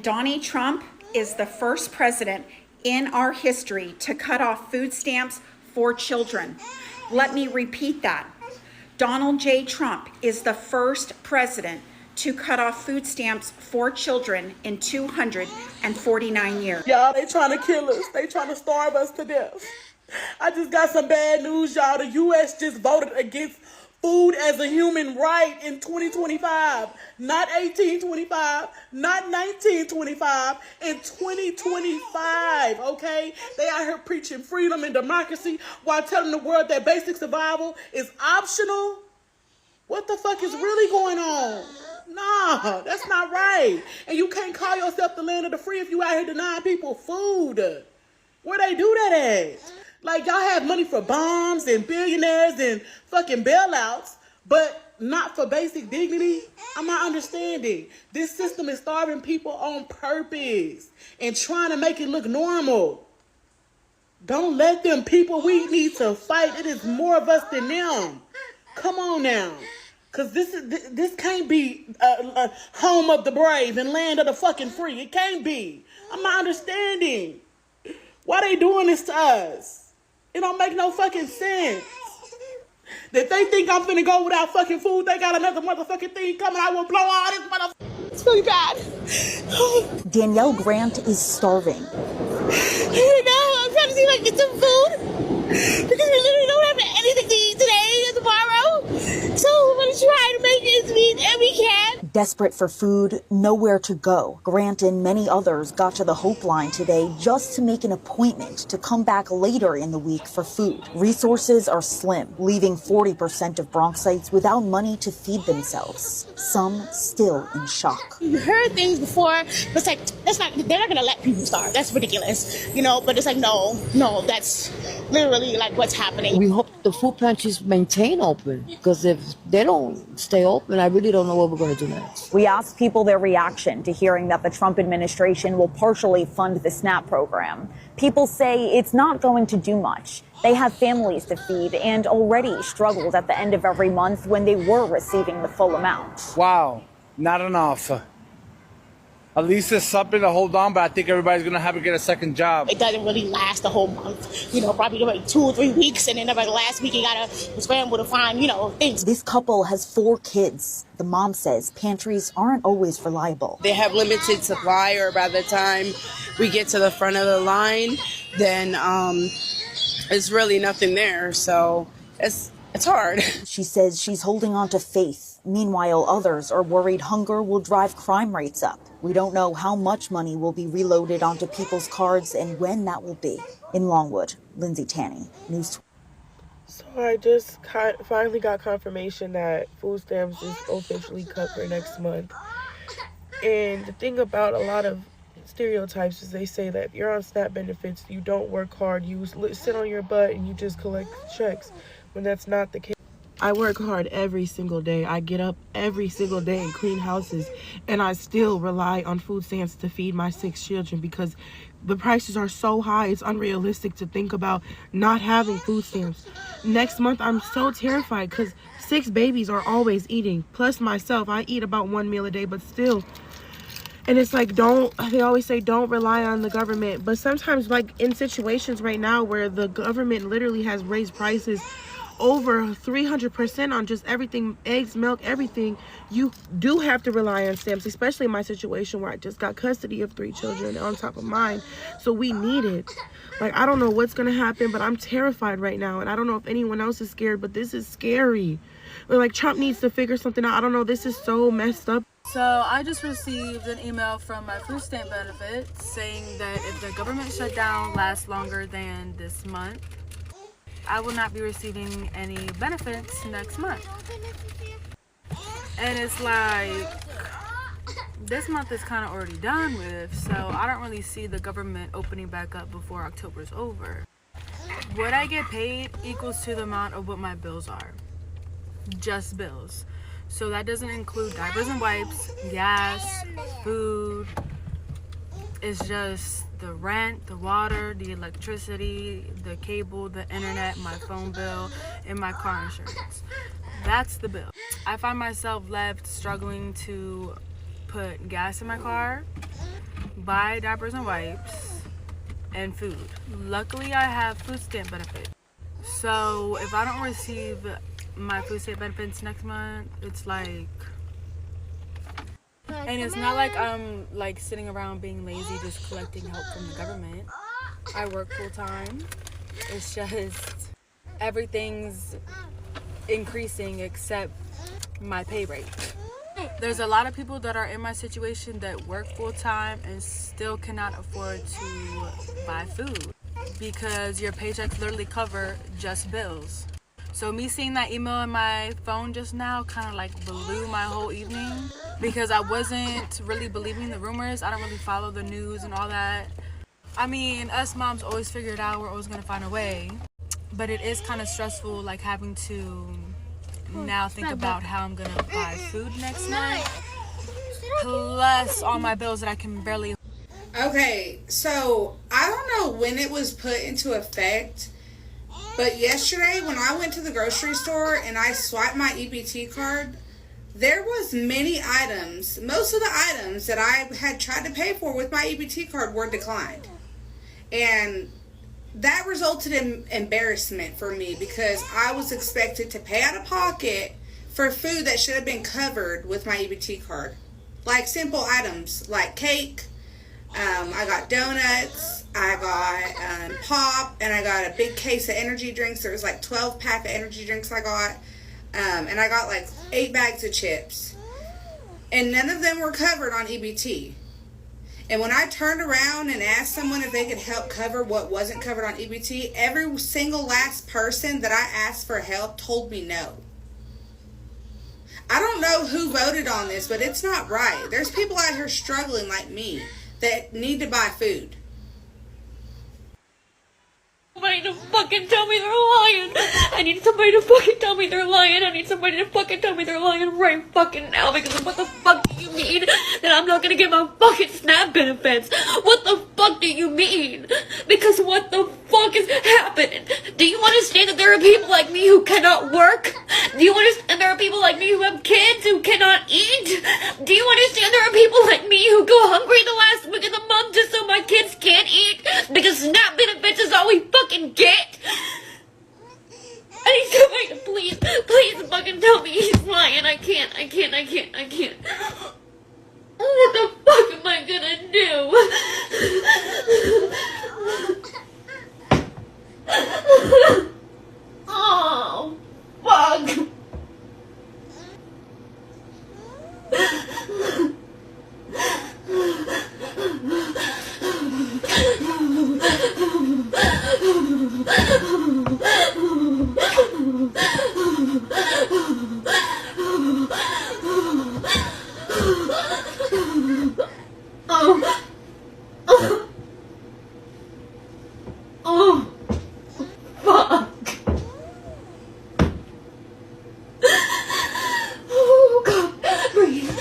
Donald Trump is the first president in our history to cut off food stamps for children. Let me repeat that. Donald J. Trump is the first president to cut off food stamps for children in 249 years. Y'all, they trying to kill us. They trying to starve us to death. I just got some bad news, y'all. The U.S. just voted against food as a human right in 2025. Not 1825, not 1925, in 2025, okay? They out here preaching freedom and democracy while telling the world that basic survival is optional. What the fuck is really going on? Nah, that's not right. And you can't call yourself the land of the free if you out here denying people food. Where they do that at? Like, y'all have money for bombs and billionaires and fucking bailouts, but not for basic dignity? I'm not understanding. This system is starving people on purpose and trying to make it look normal. Don't let them people. We need to fight. It is more of us than them. Come on now. Because this can't be home of the brave and land of the fucking free. It can't be. I'm not understanding. Why they doing this to us? It don't make no fucking sense. If they think I'm finna go without fucking food, they got another motherfucking thing coming. I will blow all this motherfucker. It's really bad. Danielle Grant is starving. You know, I'm trying to see if I can get some food. Because we literally don't have anything to eat today or tomorrow. So we're gonna try to make ends meet and we can. Desperate for food, nowhere to go, Grant and many others got to the Hope Line today just to make an appointment to come back later in the week for food. Resources are slim, leaving 40% of Bronxites without money to feed themselves. Some still in shock. You heard things before, but it's like, they're not gonna let people starve. That's ridiculous, you know, but it's like, no, that's literally like what's happening. We hope the food pantries maintain open, because if they don't stay open, I really don't know what we're gonna do next. We asked people their reaction to hearing that the Trump administration will partially fund the SNAP program. People say it's not going to do much. They have families to feed and already struggled at the end of every month when they were receiving the full amount. Wow, not enough. At least it's something to hold on, but I think everybody's going to have to get a second job. It doesn't really last the whole month. You know, probably like 2 or 3 weeks, and then like last week you got to scramble to find, you know, things. This couple has 4 kids. The mom says pantries aren't always reliable. They have limited supply, or by the time we get to the front of the line, then it's really nothing there. So it's hard. She says she's holding on to faith. Meanwhile, others are worried hunger will drive crime rates up. We don't know how much money will be reloaded onto people's cards and when that will be. In Longwood, Lindsay Tanney, News 12. So I just finally got confirmation that food stamps is officially cut for next month. And the thing about a lot of stereotypes is they say that if you're on SNAP benefits, you don't work hard, you sit on your butt and you just collect checks, when that's not the case. I work hard every single day. I get up every single day and clean houses, and I still rely on food stamps to feed my 6 children because the prices are so high. It's unrealistic to think about not having food stamps. Next month, I'm so terrified because 6 babies are always eating. Plus myself, I eat about 1 meal a day, but still. And it's like, they always say don't rely on the government. But sometimes, like in situations right now where the government literally has raised prices over 300% on just everything, eggs, milk, everything, you do have to rely on stamps, especially in my situation where I just got custody of 3 children on top of mine. So we need it. Like, I don't know what's gonna happen, but I'm terrified right now, and I don't know if anyone else is scared, but this is scary. Like, Trump needs to figure something out. I don't know, this is so messed up. So I just received an email from my food stamp benefits saying that if the government shutdown lasts longer than this month, I will not be receiving any benefits next month. And it's like, this month is kind of already done with, so I don't really see the government opening back up before October's over. What I get paid equals to the amount of what my bills are. Just bills. So that doesn't include diapers and wipes, gas, food. It's just the rent, the water, the electricity, the cable, the internet, my phone bill, and my car insurance. That's the bill. I find myself left struggling to put gas in my car, buy diapers and wipes and food. Luckily, I have food stamp benefits. So if I don't receive my food stamp benefits next month, it's like, and it's not like I'm like sitting around being lazy just collecting help from the government. I work full time. It's just everything's increasing except my pay rate. There's a lot of people that are in my situation that work full time and still cannot afford to buy food because your paychecks literally cover just bills. So me seeing that email in my phone just now kind of like blew my whole evening because I wasn't really believing the rumors. I don't really follow the news and all that. I mean, us moms always figure it out. We're always gonna find a way. But it is kind of stressful, like having to now think about how I'm gonna buy food next month, plus all my bills that I can barely. Okay, so I don't know when it was put into effect, but yesterday when I went to the grocery store and I swiped my EBT card, there was many items, most of the items that I had tried to pay for with my EBT card were declined. And that resulted in embarrassment for me because I was expected to pay out of pocket for food that should have been covered with my EBT card. Like simple items like cake, I got donuts, I got pop, and I got a big case of energy drinks. There was like 12 pack of energy drinks I got, and I got like 8 bags of chips. And none of them were covered on EBT. And when I turned around and asked someone if they could help cover what wasn't covered on EBT, every single last person that I asked for help told me no. I don't know who voted on this, but it's not right. There's people out here struggling like me that need to buy food. Somebody to fucking tell me they're lying. I need somebody to fucking tell me they're lying. I need somebody to fucking tell me they're lying right fucking now, because what the fuck do you mean that I'm not gonna get my fucking SNAP benefits? What the fuck do you mean? Because what the fuck is happening? Do you understand that there are people like me who cannot work? Do you understand there are people like me who have kids who cannot eat? Do you understand there are people like me who go hungry the last week of the month just so my kids can't eat? Because SNAP benefits is all we fucking get. I need somebody to please fucking tell me he's lying. I can't. What the fuck am I gonna do? Oh, fuck. Oh, fuck. Oh, God. Breathe.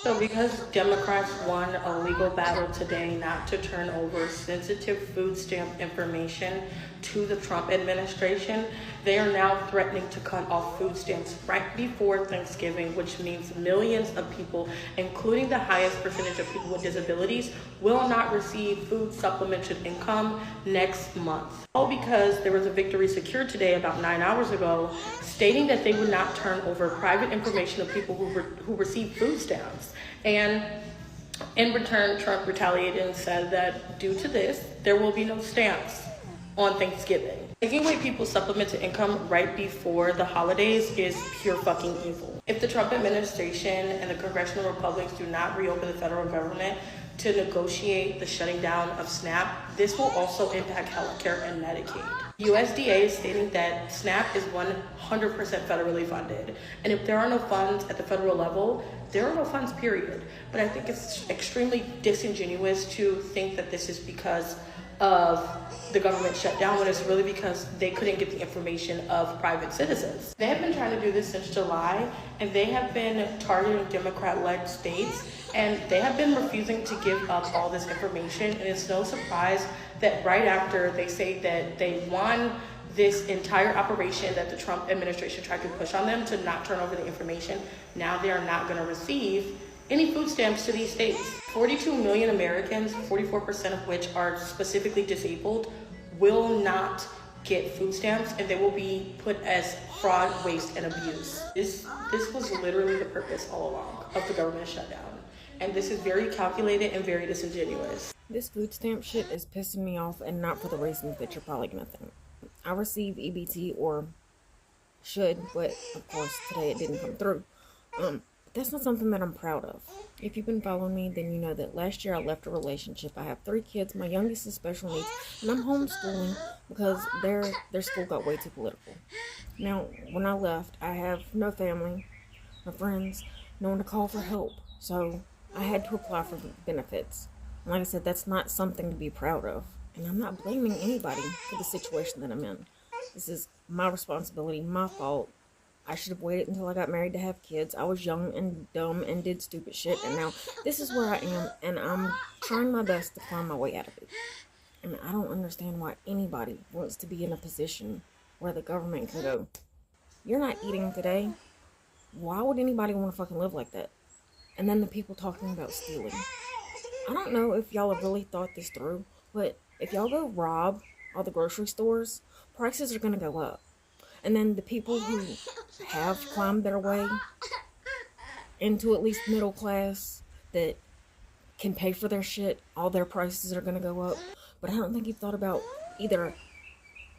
So because Democrats won a legal battle today not to turn over sensitive food stamp information to the Trump administration, they are now threatening to cut off food stamps right before Thanksgiving, which means millions of people, including the highest percentage of people with disabilities, will not receive food supplemented income next month. All because there was a victory secured today about 9 hours ago stating that they would not turn over private information of people who receive food stamps. And in return, Trump retaliated and said that due to this, there will be no stamps on Thanksgiving. Taking away people's supplemented income right before the holidays is pure fucking evil. If the Trump administration and the congressional Republicans do not reopen the federal government to negotiate the shutting down of SNAP, this will also impact healthcare and Medicaid. USDA is stating that SNAP is 100% federally funded, and if there are no funds at the federal level, there are no funds, period. But I think it's extremely disingenuous to think that this is because of the government shutdown when it's really because they couldn't get the information of private citizens. They have been trying to do this since July, and they have been targeting Democrat-led states, and they have been refusing to give up all this information. And it's no surprise that right after they say that they won this entire operation that the Trump administration tried to push on them to not turn over the information, now they are not going to receive any food stamps to these states. 42 million Americans, 44% of which are specifically disabled, will not get food stamps, and they will be put as fraud, waste, and abuse. This was literally the purpose all along of the government shutdown. And this is very calculated and very disingenuous. This food stamp shit is pissing me off, and not for the reasons that you're probably gonna think. I receive EBT, or should, but of course today it didn't come through. That's not something that I'm proud of. If you've been following me, then you know that last year I left a relationship. I have 3 kids. My youngest is special needs, and I'm homeschooling because their school got way too political. Now, when I left, I have no family, no friends, no one to call for help. So I had to apply for benefits. And like I said, that's not something to be proud of. And I'm not blaming anybody for the situation that I'm in. This is my responsibility, my fault. I should have waited until I got married to have kids. I was young and dumb and did stupid shit, and now this is where I am, and I'm trying my best to find my way out of it. And I don't understand why anybody wants to be in a position where the government can go, you're not eating today. Why would anybody want to fucking live like that? And then the people talking about stealing. I don't know if y'all have really thought this through, but if y'all go rob all the grocery stores, prices are going to go up. And then the people who have climbed their way into at least middle class that can pay for their shit, all their prices are going to go up. But I don't think you've thought about either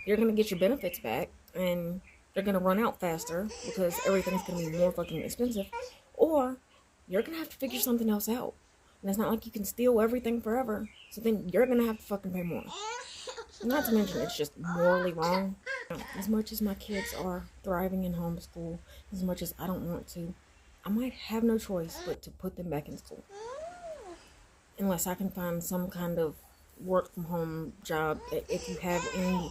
you're going to get your benefits back and they're going to run out faster because everything's going to be more fucking expensive, or you're going to have to figure something else out. And it's not like you can steal everything forever, so then you're going to have to fucking pay more. Not to mention, it's just morally wrong. As much as my kids are thriving in homeschool, as much as I don't want to, I might have no choice but to put them back in school. Unless I can find some kind of work from home job. If you have any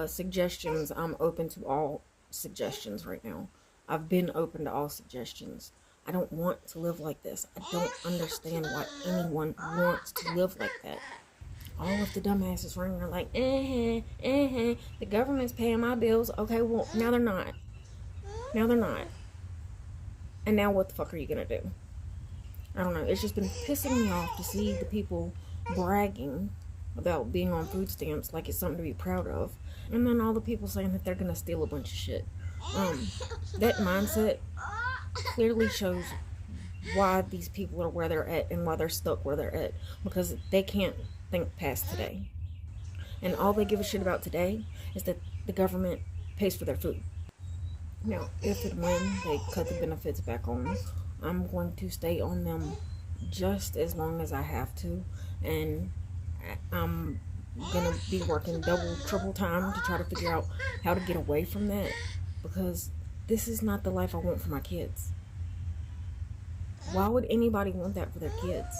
suggestions, I'm open to all suggestions right now. I've been open to all suggestions. I don't want to live like this. I don't understand why anyone wants to live like that. All of the dumbasses running are like, the government's paying my bills. Okay, well, now they're not. Now they're not. And now what the fuck are you gonna do? I don't know. It's just been pissing me off to see the people bragging about being on food stamps like it's something to be proud of. And then all the people saying that they're gonna steal a bunch of shit. That mindset clearly shows why these people are where they're at and why they're stuck where they're at. Because they can't think past today. And all they give a shit about today is that the government pays for their food. Now, if and when they cut the benefits back on, I'm going to stay on them just as long as I have to. And I'm gonna be working double, triple time to try to figure out how to get away from that. Because this is not the life I want for my kids. Why would anybody want that for their kids?